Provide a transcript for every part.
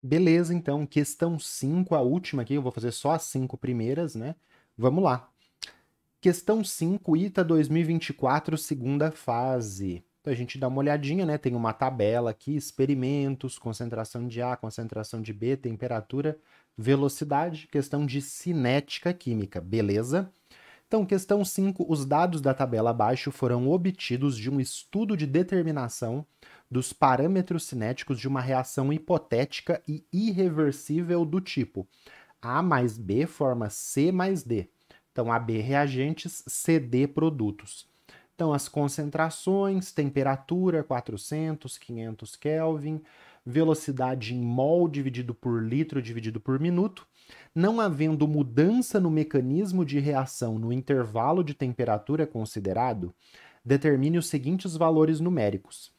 Beleza, então, questão 5, a última aqui, eu vou fazer só as 5 primeiras, né? Vamos lá. Questão 5, ITA 2024, segunda fase. Então a gente dá uma olhadinha, né? Tem uma tabela aqui, experimentos, concentração de A, concentração de B, temperatura, velocidade, questão de cinética química, beleza? Então, questão 5, os dados da tabela abaixo foram obtidos de um estudo de determinação dos parâmetros cinéticos de uma reação hipotética e irreversível do tipo A mais B forma C mais D. Então, AB reagentes, CD produtos. Então, as concentrações, temperatura 400, 500 Kelvin, velocidade em mol dividido por litro dividido por minuto, não havendo mudança no mecanismo de reação no intervalo de temperatura considerado, determine os seguintes valores numéricos.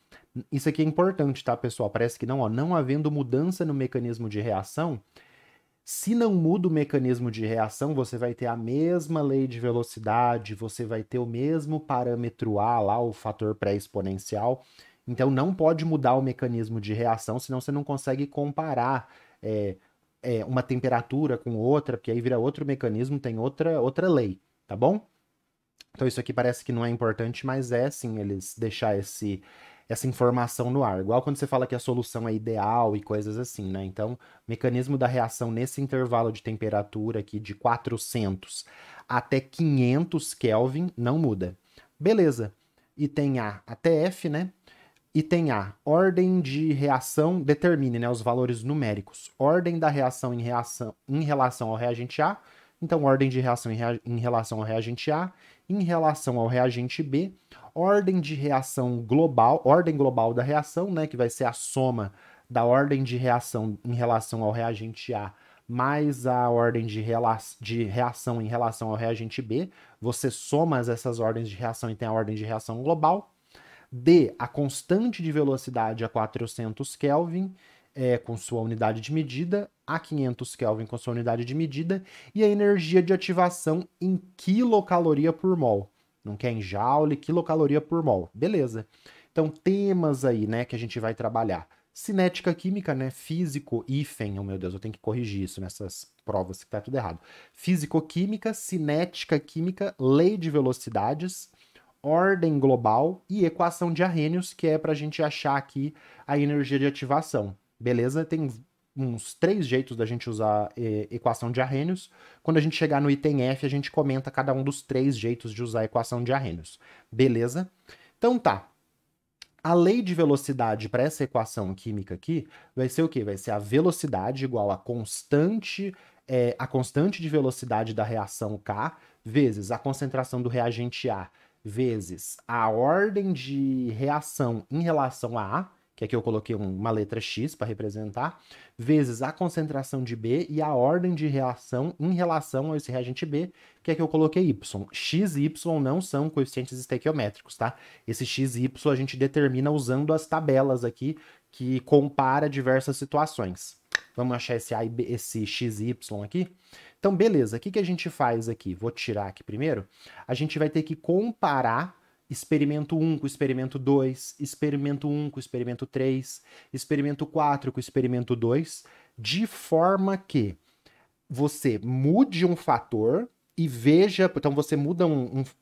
Isso aqui é importante, tá, pessoal? Parece que não, ó, não havendo mudança no mecanismo de reação, se não muda o mecanismo de reação, você vai ter a mesma lei de velocidade, você vai ter o mesmo parâmetro A lá, o fator pré-exponencial. Então não pode mudar o mecanismo de reação, senão você não consegue comparar uma temperatura com outra, porque aí vira outro mecanismo, tem outra lei, tá bom? Então isso aqui parece que não é importante, mas é sim eles deixar essa informação no ar. Igual quando você fala que a solução é ideal e coisas assim, né? Então, mecanismo da reação nesse intervalo de temperatura aqui de 400 até 500 Kelvin não muda. Beleza. Item A até F, né? Item A, ordem de reação, determine, né, os valores numéricos. Ordem da reação em relação ao reagente A. Então, ordem de reação em relação ao reagente A, em relação ao reagente B, ordem de reação global, ordem global da reação, né, que vai ser a soma da ordem de reação em relação ao reagente A mais a ordem de reação em relação ao reagente B. Você soma essas ordens de reação e tem a ordem de reação global. D, a constante de velocidade a 400 Kelvin, com sua unidade de medida, a 500 Kelvin com sua unidade de medida, e a energia de ativação em quilocaloria por mol. Não quer em joule, quilocaloria por mol. Beleza. Então, temas aí, né, que a gente vai trabalhar. Cinética química, né, físico, hífen, oh meu Deus, eu tenho que corrigir isso nessas provas que tá tudo errado. Físico-química, cinética química, lei de velocidades, ordem global e equação de Arrhenius, que é para a gente achar aqui a energia de ativação. Beleza? Tem uns 3 jeitos da gente usar equação de Arrhenius. Quando a gente chegar no item F, a gente comenta cada um dos 3 jeitos de usar a equação de Arrhenius. Beleza? Então tá. A lei de velocidade para essa equação química aqui vai ser o quê? Vai ser a velocidade igual a constante de velocidade da reação K vezes a concentração do reagente A vezes a ordem de reação em relação a A, que aqui eu coloquei uma letra X para representar, vezes a concentração de B e a ordem de reação em relação a esse reagente B, que aqui eu coloquei Y. X e Y não são coeficientes estequiométricos, tá? Esse X e Y a gente determina usando as tabelas aqui, que compara diversas situações. Vamos achar esse X e Y aqui? Então, beleza, o que a gente faz aqui? Vou tirar aqui primeiro. A gente vai ter que comparar experimento 1 com experimento 2, experimento 1 com experimento 3, experimento 4 com experimento 2, de forma que você mude um fator e veja. Então, você muda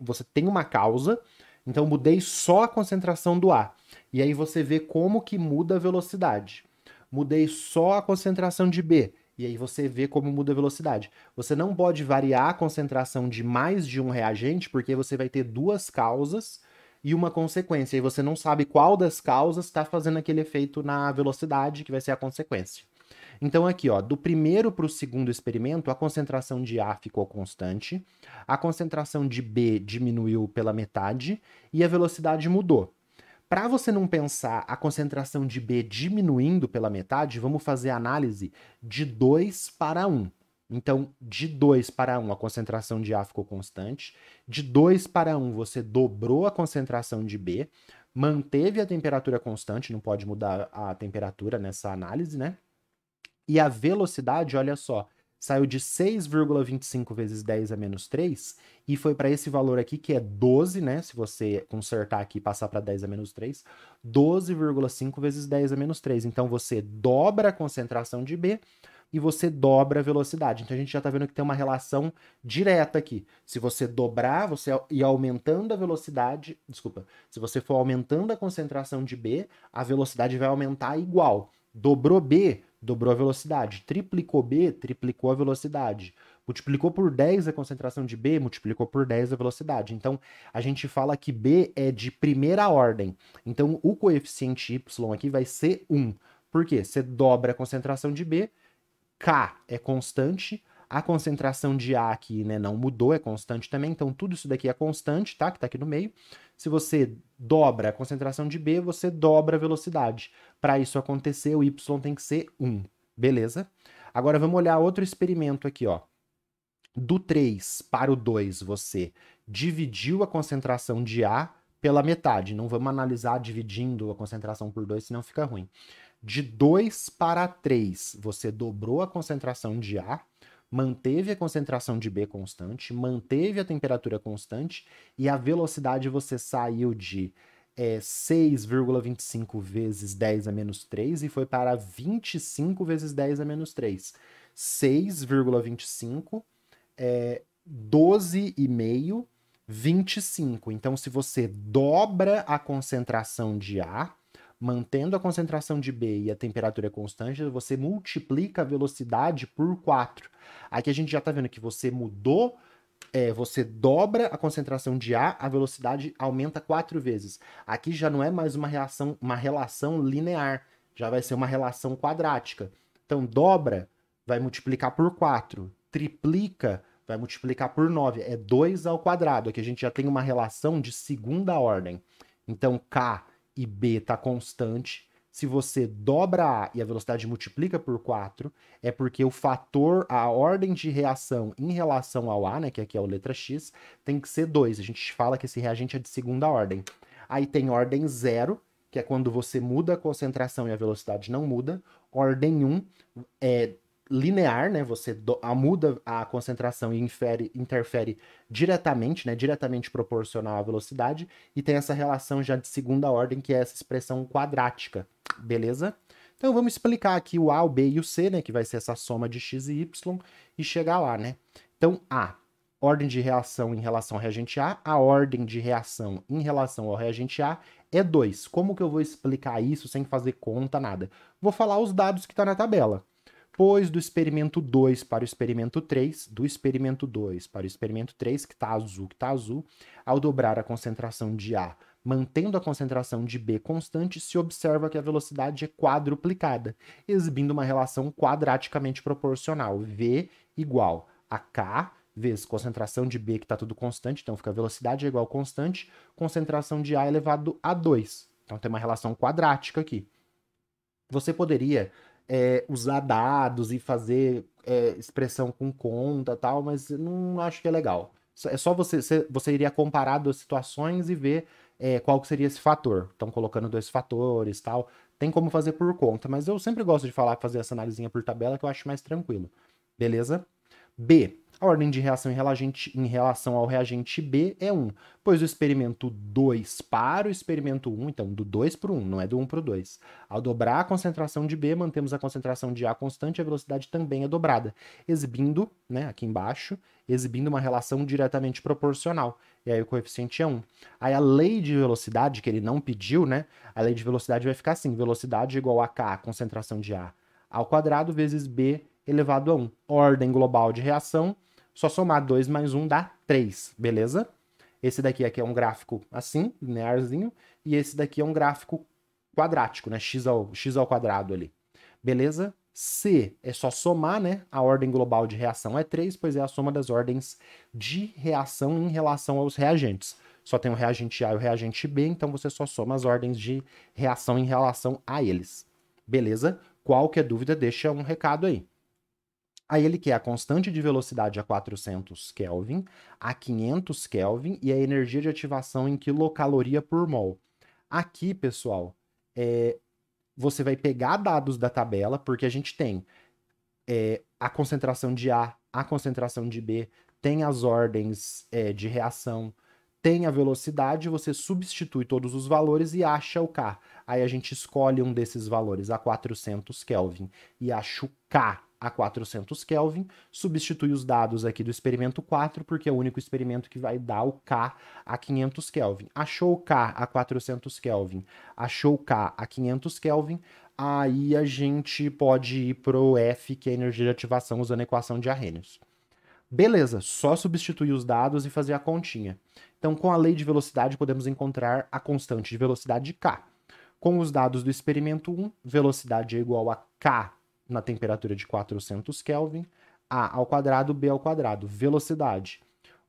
você tem uma causa, então mudei só a concentração do A. E aí você vê como que muda a velocidade. Mudei só a concentração de B. E aí você vê como muda a velocidade. Você não pode variar a concentração de mais de um reagente, porque você vai ter 2 causas e uma consequência. E você não sabe qual das causas está fazendo aquele efeito na velocidade, que vai ser a consequência. Então, aqui, ó, do primeiro para o segundo experimento, a concentração de A ficou constante, a concentração de B diminuiu pela metade e a velocidade mudou. Para você não pensar a concentração de B diminuindo pela metade, vamos fazer a análise de 2 para 1. Então, de 2 para 1, a concentração de A ficou constante. De 2 para 1, você dobrou a concentração de B, manteve a temperatura constante, não pode mudar a temperatura nessa análise, né? E a velocidade, olha só, saiu de 6,25 vezes 10 a menos 3 e foi para esse valor aqui, que é 12, né? Se você consertar aqui e passar para 10 a menos 3, 12,5 vezes 10 a menos 3. Então, você dobra a concentração de B e você dobra a velocidade. Então, a gente já está vendo que tem uma relação direta aqui. Se você dobrar, você ir aumentando a velocidade... Desculpa. Se você for aumentando a concentração de B, a velocidade vai aumentar igual. Dobrou B, dobrou a velocidade. Triplicou B, triplicou a velocidade. Multiplicou por 10 a concentração de B, multiplicou por 10 a velocidade. Então, a gente fala que B é de primeira ordem. Então, o coeficiente Y aqui vai ser 1. Por quê? Você dobra a concentração de B, K é constante, a concentração de A aqui, né, não mudou, é constante também, então tudo isso daqui é constante, tá? Que tá aqui no meio. Se você dobra a concentração de B, você dobra a velocidade. Para isso acontecer, o Y tem que ser 1, beleza? Agora vamos olhar outro experimento aqui, ó. Do 3 para o 2, você dividiu a concentração de A pela metade. Não vamos analisar dividindo a concentração por 2, senão fica ruim. De 2 para 3, você dobrou a concentração de A, manteve a concentração de B constante, manteve a temperatura constante e a velocidade você saiu de 6,25 vezes 10 a menos 3 e foi para 25 vezes 10 a menos 3. 6,25, 12,5, 25. Então, se você dobra a concentração de A, mantendo a concentração de B e a temperatura constante, você multiplica a velocidade por 4. Aqui a gente já está vendo que você mudou, você dobra a concentração de A velocidade aumenta 4 vezes. Aqui já não é mais uma relação linear, já vai ser uma relação quadrática. Então, dobra, vai multiplicar por 4. Triplica, vai multiplicar por 9. É 2 ao quadrado. Aqui a gente já tem uma relação de segunda ordem. Então, K e B está constante. Se você dobra A e a velocidade multiplica por 4, é porque o fator, a ordem de reação em relação ao A, né, que aqui é a letra X, tem que ser 2. A gente fala que esse reagente é de segunda ordem. Aí tem ordem 0, que é quando você muda a concentração e a velocidade não muda. Ordem 1 é linear, né? Você muda a concentração e interfere diretamente, né? Diretamente proporcional à velocidade, e tem essa relação já de segunda ordem, que é essa expressão quadrática, beleza? Então vamos explicar aqui o A, o B e o C, né? Que vai ser essa soma de x e y, e chegar lá, né? Então, A, ordem de reação em relação ao reagente A ordem de reação em relação ao reagente A é 2. Como que eu vou explicar isso sem fazer conta, nada? Vou falar os dados que está na tabela. Pois do experimento 2 para o experimento 3, do experimento 2 para o experimento 3, que está azul, ao dobrar a concentração de A, mantendo a concentração de B constante, se observa que a velocidade é quadruplicada, exibindo uma relação quadraticamente proporcional, V igual a K vezes concentração de B, que está tudo constante, então fica velocidade é igual a constante, concentração de A elevado a 2. Então tem uma relação quadrática aqui. Você poderia usar dados e fazer expressão com conta e tal, mas não acho que é legal. É só você iria comparar duas situações e ver qual que seria esse fator. Então, colocando dois fatores tal. Tem como fazer por conta, mas eu sempre gosto de fazer essa analisinha por tabela, que eu acho mais tranquilo. Beleza? B. A ordem de reação em relação ao reagente B é 1, pois o experimento 2 para o experimento 1, então do 2 para o 1, não é do 1 para o 2. Ao dobrar a concentração de B, mantemos a concentração de A constante e a velocidade também é dobrada, exibindo, né, aqui embaixo, exibindo uma relação diretamente proporcional. E aí o coeficiente é 1. Aí a lei de velocidade, que ele não pediu, né, a lei de velocidade vai ficar assim, velocidade igual a K, concentração de A, ao quadrado vezes B elevado a 1. Ordem global de reação, só somar 2 mais 1 dá 3, beleza? Esse daqui é um gráfico assim, linearzinho, e esse daqui é um gráfico quadrático, né? X ao quadrado ali. Beleza? C é só somar, né? A ordem global de reação é 3, pois é a soma das ordens de reação em relação aos reagentes. Só tem o reagente A e o reagente B, então você só soma as ordens de reação em relação a eles. Beleza? Qualquer dúvida, deixa um recado aí. Aí ele quer a constante de velocidade a 400 Kelvin, a 500 Kelvin e a energia de ativação em quilocaloria por mol. Aqui, pessoal, você vai pegar dados da tabela, porque a gente tem a concentração de A concentração de B, tem as ordens de reação, tem a velocidade, você substitui todos os valores e acha o K. Aí a gente escolhe um desses valores a 400 Kelvin e acha o K a 400 Kelvin, substitui os dados aqui do experimento 4, porque é o único experimento que vai dar o K a 500 Kelvin. Achou o K a 400 Kelvin, achou o K a 500 Kelvin, aí a gente pode ir pro F, que é a energia de ativação, usando a equação de Arrhenius. Beleza, só substituir os dados e fazer a continha. Então, com a lei de velocidade, podemos encontrar a constante de velocidade K. Com os dados do experimento 1, velocidade é igual a K na temperatura de 400 Kelvin, A ao quadrado, B ao quadrado. Velocidade,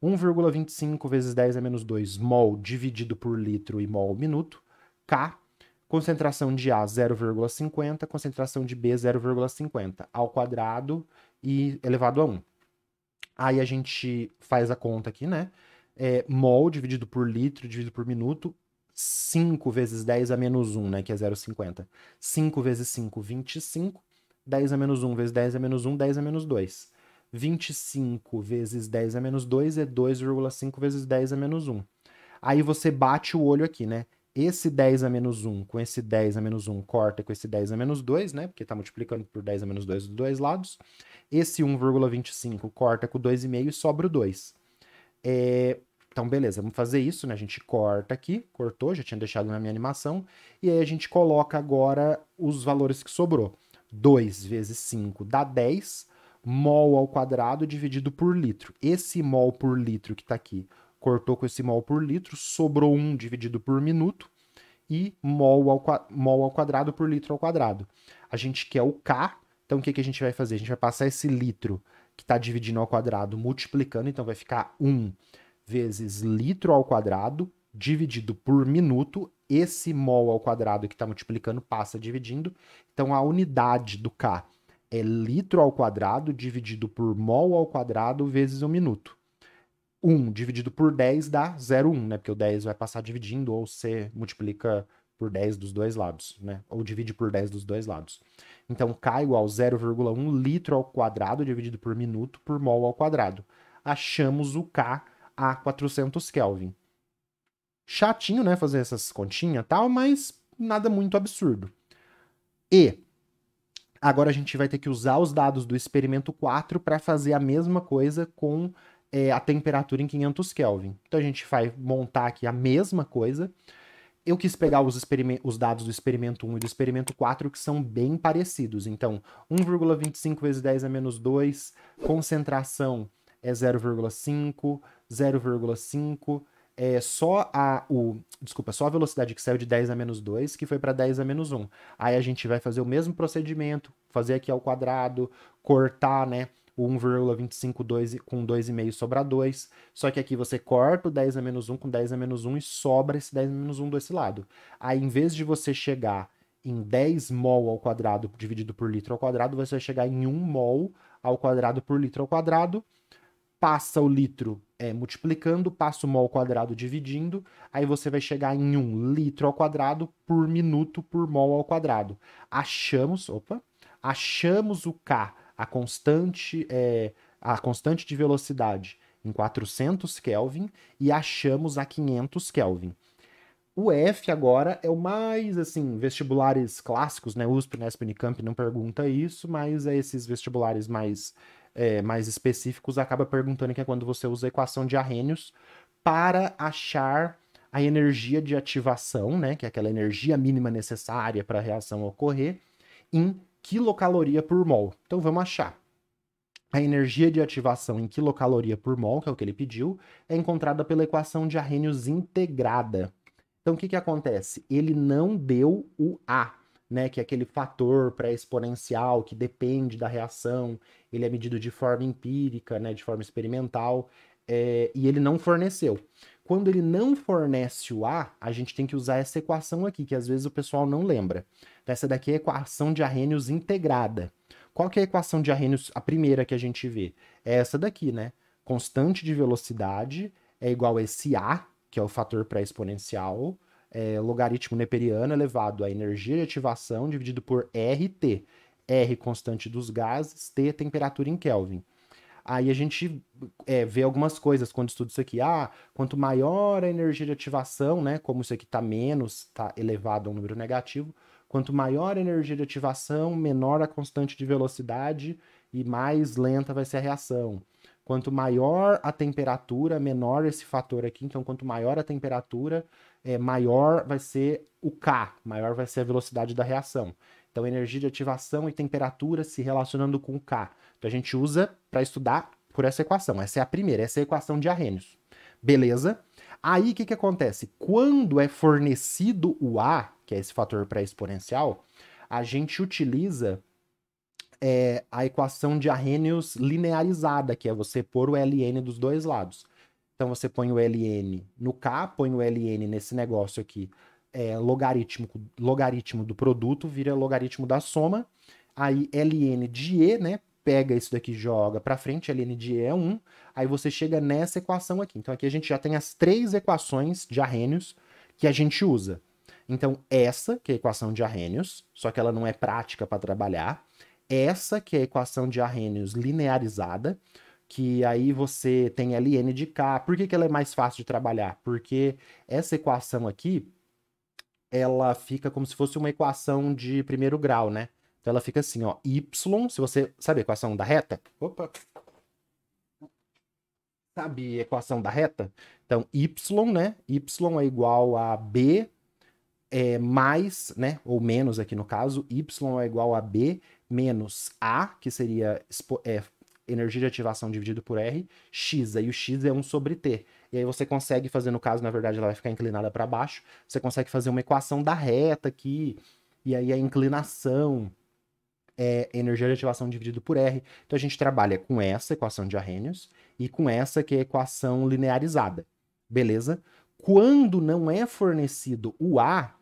1,25 vezes 10 a menos 2 mol dividido por litro e mol minuto. K, concentração de A, 0,50, concentração de B, 0,50, ao quadrado e elevado a 1. Aí a gente faz a conta aqui, né? Mol dividido por litro dividido por minuto, 5 vezes 10 a menos 1, né? Que é 0,50. 5 vezes 5, 25. 10 a menos 1 vezes 10 a menos 1, 10 a menos 2. 25 vezes 10 a menos 2 é 2,5 vezes 10 a menos 1. Aí você bate o olho aqui, né? Esse 10 a menos 1 com esse 10 a menos 1 corta com esse 10 a menos 2, né? Porque tá multiplicando por 10 a menos 2 dos dois lados. Esse 1,25 corta com 2,5 e sobra o 2. Então, beleza, vamos fazer isso, né? A gente corta aqui, cortou, já tinha deixado na minha animação. E aí a gente coloca agora os valores que sobrou. 2 vezes 5 dá 10, mol ao quadrado dividido por litro. Esse mol por litro que tá aqui, cortou com esse mol por litro, sobrou 1 dividido por minuto e mol ao quadrado por litro ao quadrado. A gente quer o K, então o que a gente vai fazer? A gente vai passar esse litro que está dividindo ao quadrado multiplicando, então vai ficar 1 vezes litro ao quadrado dividido por minuto. Esse mol ao quadrado que está multiplicando passa dividindo, então a unidade do K é litro ao quadrado dividido por mol ao quadrado vezes um minuto. 1 dividido por 10 dá 0,1, né? Porque o 10 vai passar dividindo, ou você multiplica por 10 dos dois lados, né? Ou divide por 10 dos dois lados. Então, K igual 0,1 litro ao quadrado dividido por minuto por mol ao quadrado. Achamos o K a 400 Kelvin. Chatinho, né? Fazer essas continhas e tal, mas nada muito absurdo. E agora a gente vai ter que usar os dados do experimento 4 para fazer a mesma coisa com a temperatura em 500 Kelvin. Então a gente vai montar aqui a mesma coisa. Eu quis pegar os dados do experimento 1 e do experimento 4, que são bem parecidos. Então, 1,25 vezes 10 a menos 2, concentração é 0,5, 0,5, só a velocidade que saiu de 10 a menos 2, que foi para 10 a menos 1. Aí a gente vai fazer o mesmo procedimento, fazer aqui ao quadrado, cortar, né? O 1,25 com 2,5 sobra 2. Só que aqui você corta o 10 a menos 1 com 10 a menos 1 e sobra esse 10 a menos 1 desse lado. Aí, em vez de você chegar em 10 mol ao quadrado dividido por litro ao quadrado, você vai chegar em 1 mol ao quadrado por litro ao quadrado. Passa o litro multiplicando, passa o mol ao quadrado dividindo, aí você vai chegar em 1 litro ao quadrado por minuto por mol ao quadrado. Achamos o K, a constante de velocidade em 400 Kelvin e achamos a 500 Kelvin. O F agora é o mais, assim, vestibulares clássicos, né? USP, Unesp, Unicamp não pergunta isso, mas esses vestibulares mais específicos acaba perguntando que é quando você usa a equação de Arrhenius para achar a energia de ativação, né? Que é aquela energia mínima necessária para a reação ocorrer, em quilocaloria por mol. Então vamos achar. A energia de ativação em quilocaloria por mol, que é o que ele pediu, é encontrada pela equação de Arrhenius integrada. Então o que acontece? Ele não deu o A, né, que é aquele fator pré-exponencial que depende da reação, ele é medido de forma empírica, né, de forma experimental, e ele não forneceu. Quando ele não fornece o A, a gente tem que usar essa equação aqui, que às vezes o pessoal não lembra. Essa daqui é a equação de Arrhenius integrada. Qual que é a equação de Arrhenius, a primeira que a gente vê? É essa daqui, né? Constante de velocidade é igual a esse A, que é o fator pré-exponencial, logaritmo neperiano elevado à energia de ativação dividido por RT. R, constante dos gases, T, temperatura em Kelvin. Aí a gente vê algumas coisas quando estuda isso aqui. Quanto maior a energia de ativação, né? Como isso aqui está menos, está elevado a um número negativo. Quanto maior a energia de ativação, menor a constante de velocidade e mais lenta vai ser a reação. Quanto maior a temperatura, menor esse fator aqui. Então, quanto maior a temperatura, maior vai ser o K, maior vai ser a velocidade da reação. Então, energia de ativação e temperatura se relacionando com o K. Então, a gente usa para estudar por essa equação. Essa é a primeira, essa é a equação de Arrhenius. Beleza? Aí, o que acontece? Quando é fornecido o A, que é esse fator pré-exponencial, a gente utiliza a equação de Arrhenius linearizada, que é você pôr o ln dos dois lados. Então, você põe o ln no K, põe o ln nesse negócio aqui, logaritmo do produto vira logaritmo da soma, aí ln de E, né, pega isso daqui e joga para frente, ln de E é 1, aí você chega nessa equação aqui. Então aqui a gente já tem as três equações de Arrhenius que a gente usa. Então essa, que é a equação de Arrhenius, só que ela não é prática para trabalhar, essa, que é a equação de Arrhenius linearizada, que aí você tem ln de K. Por que ela é mais fácil de trabalhar? Porque essa equação aqui, ela fica como se fosse uma equação de primeiro grau, né? Então ela fica assim, ó, y, se você sabe a equação da reta? Opa! Sabe a equação da reta? Então y, né? Y é igual a b mais, né? Ou menos aqui no caso, y é igual a b menos a, que seria energia de ativação dividido por R, x, aí o x é 1 sobre t. E aí você consegue fazer, no caso, na verdade, ela vai ficar inclinada para baixo, você consegue fazer uma equação da reta aqui, e aí a inclinação é energia de ativação dividido por R. Então a gente trabalha com essa equação de Arrhenius e com essa que é a equação linearizada. Beleza? Quando não é fornecido o A,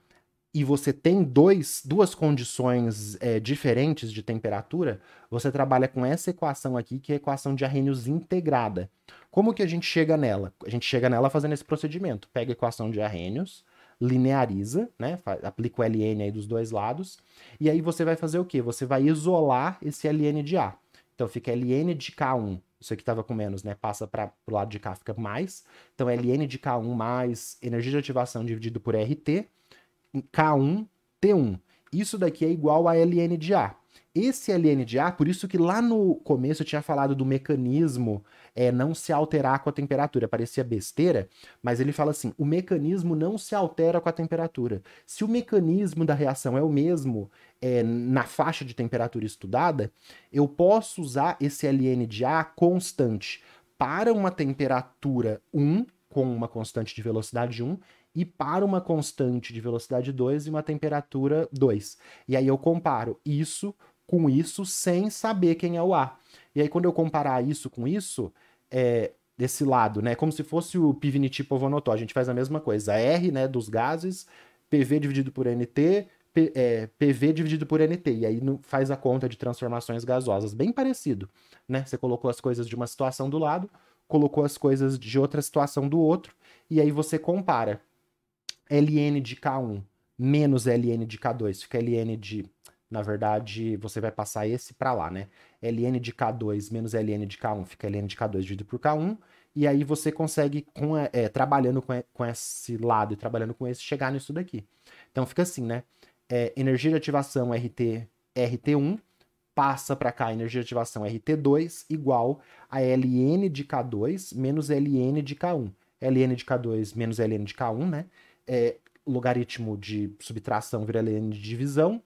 e você tem duas condições diferentes de temperatura, você trabalha com essa equação aqui, que é a equação de Arrhenius integrada. Como que a gente chega nela? A gente chega nela fazendo esse procedimento. Pega a equação de Arrhenius, lineariza, né? Aplica o ln aí dos dois lados, e aí você vai fazer o quê? Você vai isolar esse ln de A. Então fica ln de K1, isso aqui estava com menos, né? Passa para o lado de cá, fica mais. Então ln de K1 mais energia de ativação dividido por RT, K1, T1. Isso daqui é igual a ln de A. Esse ln de A, por isso que lá no começo eu tinha falado do mecanismo não se alterar com a temperatura. Parecia besteira, mas ele fala assim, o mecanismo não se altera com a temperatura. Se o mecanismo da reação é o mesmo na faixa de temperatura estudada, eu posso usar esse ln de A constante para uma temperatura 1, com uma constante de velocidade 1, e para uma constante de velocidade 2 e uma temperatura 2. E aí eu comparo isso com isso sem saber quem é o A. E aí quando eu comparar isso com isso, desse lado, né, como se fosse o Pivniti-Povonoto, a gente faz a mesma coisa. R, né, dos gases, PV dividido por NT, PV dividido por NT. E aí faz a conta de transformações gasosas. Bem parecido, né? Você colocou as coisas de uma situação do lado, colocou as coisas de outra situação do outro, e aí você compara. ln de K1 menos ln de K2 fica ln de... Na verdade, você vai passar esse para lá, né? ln de K2 menos ln de K1 fica ln de K2 dividido por K1. E aí você consegue, trabalhando com esse lado e trabalhando com esse, chegar nisso daqui. Então fica assim, né? Energia de ativação RT1 passa para cá, energia de ativação RT2 igual a ln de K2 menos ln de K1. ln de K2 menos ln de K1, né? Logaritmo de subtração vira ln de divisão.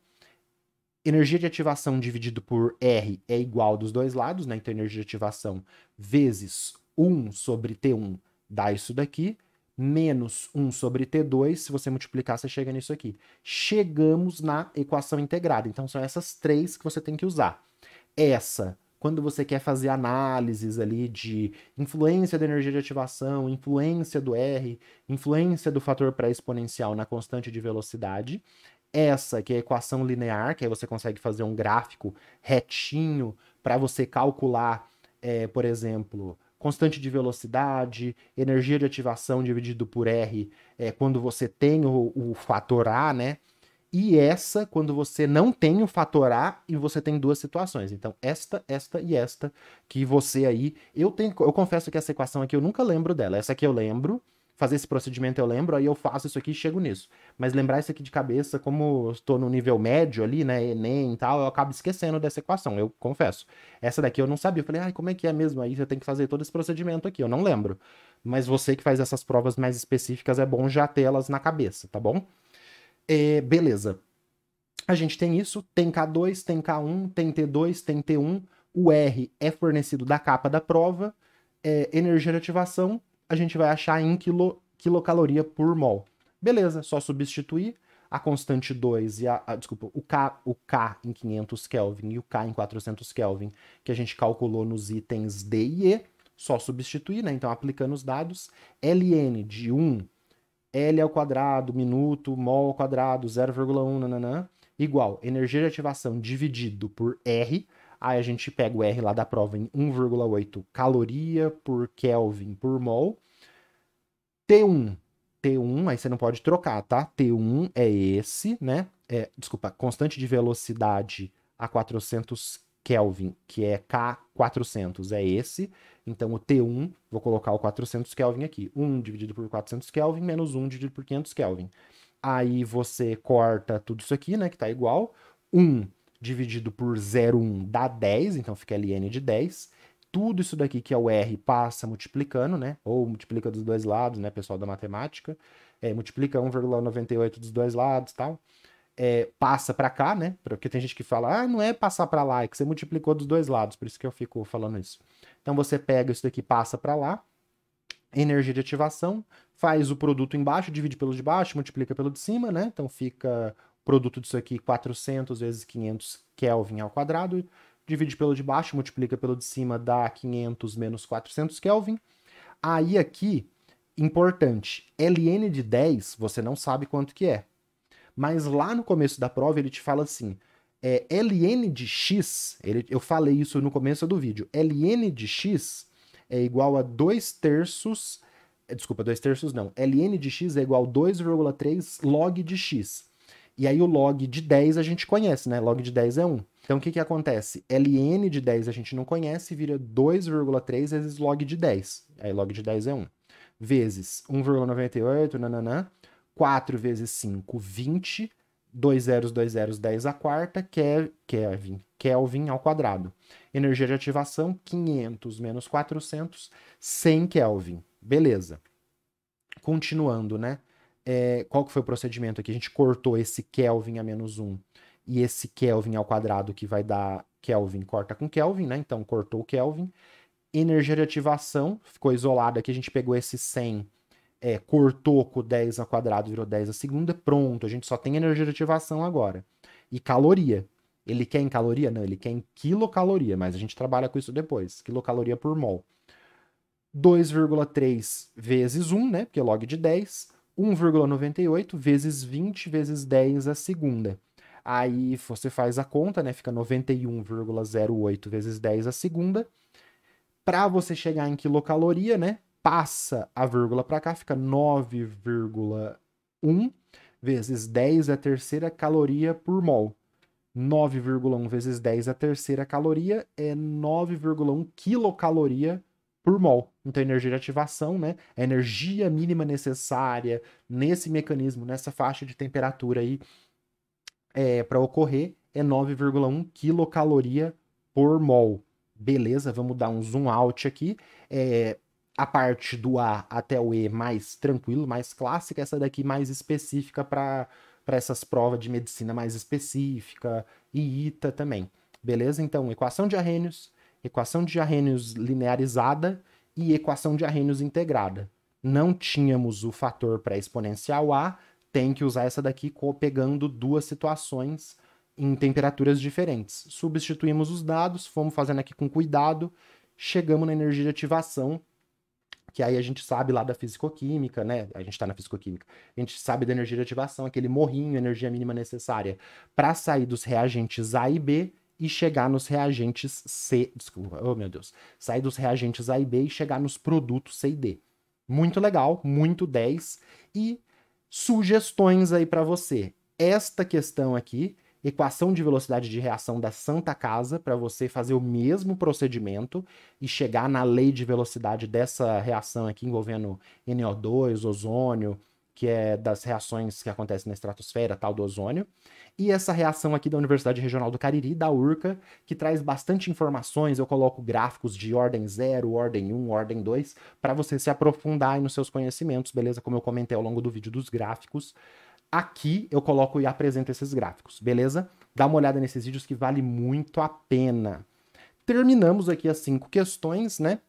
Energia de ativação dividido por R é igual dos dois lados, né? Então, energia de ativação vezes 1 sobre T1 dá isso daqui, menos 1 sobre T2, se você multiplicar, você chega nisso aqui. Chegamos na equação integrada. Então, são essas três que você tem que usar. Essa, quando você quer fazer análises ali de influência da energia de ativação, influência do R, influência do fator pré-exponencial na constante de velocidade. Essa, que é a equação linear, que aí você consegue fazer um gráfico retinho para você calcular, por exemplo, constante de velocidade, energia de ativação dividido por R, quando você tem o fator A, né? e essa quando você não tem o fator A e você tem duas situações. Então, esta e esta, que você aí... Eu confesso que essa equação aqui eu nunca lembro dela. Essa aqui eu lembro, fazer esse procedimento eu lembro, aí eu faço isso aqui e chego nisso. Mas lembrar isso aqui de cabeça, como eu estou no nível médio ali, né, Enem e tal, eu acabo esquecendo dessa equação, eu confesso. Essa daqui eu não sabia, eu falei, ai, como é que é mesmo? Aí você tem que fazer todo esse procedimento aqui, eu não lembro. Mas você que faz essas provas mais específicas, é bom já ter elas na cabeça, tá bom? Beleza. A gente tem isso, tem K2, tem K1, tem T2, tem T1. O R é fornecido da capa da prova. Energia de ativação, a gente vai achar em quilocaloria por mol. Beleza, só substituir a constante 2 e desculpa, o K em 500 Kelvin e o K em 400 Kelvin, que a gente calculou nos itens D e E, só substituir, né? Então, aplicando os dados, Ln de 1, L ao quadrado, minuto, mol ao quadrado, 0,1, nananã, igual energia de ativação dividido por R. Aí a gente pega o R lá da prova em 1,8 caloria por Kelvin por mol. T1, aí você não pode trocar, tá? T1 é esse, né? Desculpa, constante de velocidade a 400 Kelvin, que é K400, é esse. Então, o T1, vou colocar o 400 Kelvin aqui. 1 dividido por 400 Kelvin, menos 1 dividido por 500 Kelvin. Aí você corta tudo isso aqui, né, que tá igual. 1 dividido por 0,1 dá 10, então fica Ln de 10. Tudo isso daqui que é o R passa multiplicando, né? Ou multiplica dos dois lados, né, pessoal da matemática. Multiplica 1,98 dos dois lados e tal. Passa para cá, né? Porque tem gente que fala, não é passar para lá, é que você multiplicou dos dois lados, por isso que eu fico falando isso. Então você pega isso daqui, passa para lá, energia de ativação, faz o produto embaixo, divide pelo de baixo, multiplica pelo de cima, né? Então fica o produto disso aqui 400 vezes 500 Kelvin ao quadrado, divide pelo de baixo, multiplica pelo de cima, dá 500 menos 400 Kelvin. Aí aqui, importante, Ln de 10, você não sabe quanto que é. Mas lá no começo da prova ele te fala assim, Ln de x, eu falei isso no começo do vídeo, Ln de x é igual a 2 terços, desculpa, 2 terços não, Ln de x é igual a 2,3 log de x. E aí o log de 10 a gente conhece, né? Log de 10 é 1. Então o que acontece? Ln de 10 a gente não conhece, vira 2,3 vezes log de 10. Aí log de 10 é 1. Vezes 1,98, nananã. 4 vezes 5, 20. 2 zeros, 2 zeros, 10 a quarta. Kelvin ao quadrado. Energia de ativação, 500 menos 400, 100 Kelvin. Beleza. Continuando, né? Qual que foi o procedimento aqui? A gente cortou esse Kelvin a menos 1 e esse Kelvin ao quadrado que vai dar Kelvin, corta com Kelvin, né? Então, cortou o Kelvin. Energia de ativação, ficou isolada aqui, a gente pegou esse 100, cortou com 10 ao quadrado, virou 10 a segunda, pronto, a gente só tem energia de ativação agora. E caloria. Ele quer em caloria? Não, ele quer em quilocaloria, mas a gente trabalha com isso depois. Quilocaloria por mol. 2,3 vezes 1, né? Porque é log de 10. 1,98 vezes 20 vezes 10 a segunda. Aí você faz a conta, né? Fica 91,08 vezes 10 a segunda. Para você chegar em quilocaloria, né? Passa a vírgula para cá, fica 9,1 vezes 10 a terceira caloria por mol. 9,1 vezes 10 a terceira caloria é 9,1 quilocaloria por mol. Então, energia de ativação, né? A energia mínima necessária nesse mecanismo, nessa faixa de temperatura aí, para ocorrer, é 9,1 quilocaloria por mol. Beleza, vamos dar um zoom out aqui. A parte do A até o E mais tranquilo, mais clássica, essa daqui mais específica para essas provas de medicina mais específica e ITA também. Beleza? Então, equação de Arrhenius linearizada e equação de Arrhenius integrada. Não tínhamos o fator pré-exponencial A, tem que usar essa daqui pegando duas situações em temperaturas diferentes. Substituímos os dados, fomos fazendo aqui com cuidado, chegamos na energia de ativação, que aí a gente sabe lá da fisicoquímica, né? A gente está na fisicoquímica. A gente sabe da energia de ativação, aquele morrinho, energia mínima necessária para sair dos reagentes A e B e chegar nos reagentes C. Desculpa, oh meu Deus. Sair dos reagentes A e B e chegar nos produtos C e D. Muito legal, muito 10. E sugestões aí para você. esta questão aqui, equação de velocidade de reação da Santa Casa, para você fazer o mesmo procedimento e chegar na lei de velocidade dessa reação aqui envolvendo NO2, ozônio, que é das reações que acontecem na estratosfera, tal do ozônio. E essa reação aqui da Universidade Regional do Cariri, da URCA, que traz bastante informações. Eu coloco gráficos de ordem 0, ordem 1, ordem 2, para você se aprofundar aí nos seus conhecimentos, beleza? Como eu comentei ao longo do vídeo dos gráficos. Aqui eu coloco e apresento esses gráficos, beleza? Dá uma olhada nesses vídeos que vale muito a pena. Terminamos aqui as 5 questões, né?